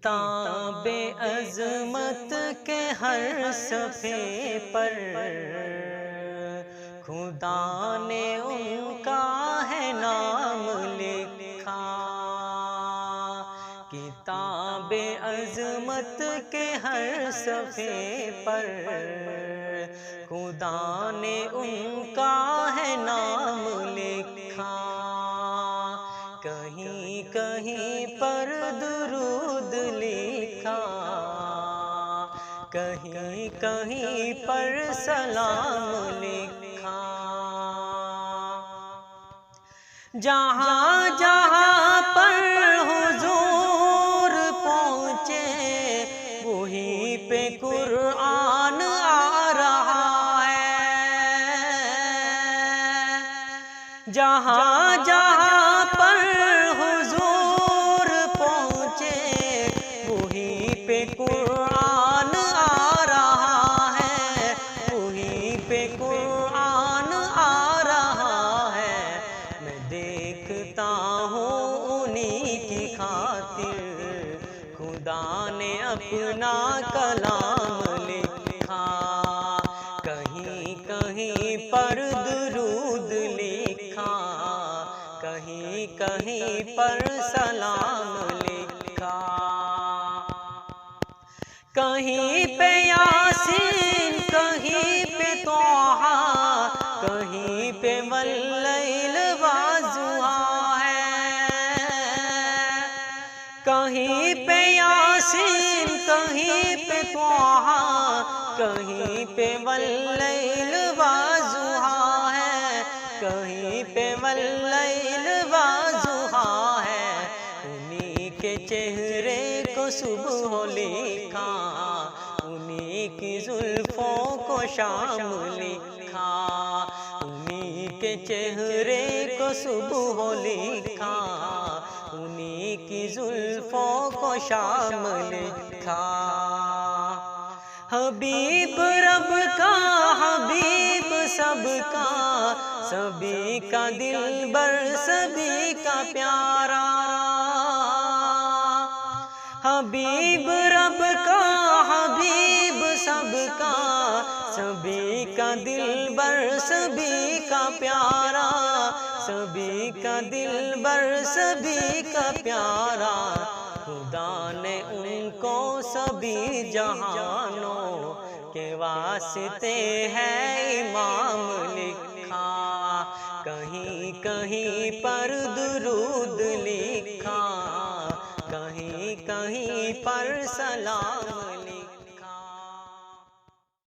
کتاب عظمت کے ہر صفحے پر خدا نے ان کا ہے نام لکھا۔ کتاب عظمت کے ہر صفحے پر خدا نے ان کا ہے نام لکھا۔ کہیں کہیں پر درود لکھا، کہیں کہیں پر سلام لکھا۔ جہاں جہاں پر حضور پہنچے وہیں پہ قرآن آ رہا ہے۔ جہاں جہاں پر حضور پہنچے وہیں پہ قرآن آ رہا ہے، وہیں پہ قرآن آ رہا ہے۔ میں دیکھتا ہوں انہی کی خاطر خدا نے اپنا کلام لکھا۔ کہیں کہیں پر درود لکھا، کہیں کہیں پر سلام لکھا۔ کہیں پہ یاسین، کہیں پہ طٰہٰ، کہیں پہ واللیل والضحیٰ ہے۔ کہیں پہ یاسین، کہیں پہ طٰہٰ، کہیں پہ واللیل والضحیٰ ہے، کہیں پہ واللیل والضحیٰ ہے۔ انہی کے چہرے کو صبح لکھا، انہی کی زلفوں کو شام لکھا۔ انہی کے چہرے کو صبح لکھا، انہی کی زلفوں کو شام لکھا۔ حبیب رب کا، حبیب سب کا، سبھی کا دلبر، سبھی کا پیارا۔ حبیب رب کا، حبیب سب کا، سبھی کا دلبر، سبھی کا پیارا۔ سبھی کا دلبر، سبھی کا پیارا۔ خدا نے ان کو سبھی جہانوں کے واسطے ہے امام لکھا۔ کہیں کہیں پر درود لکھا، کہیں کہیں پر سلام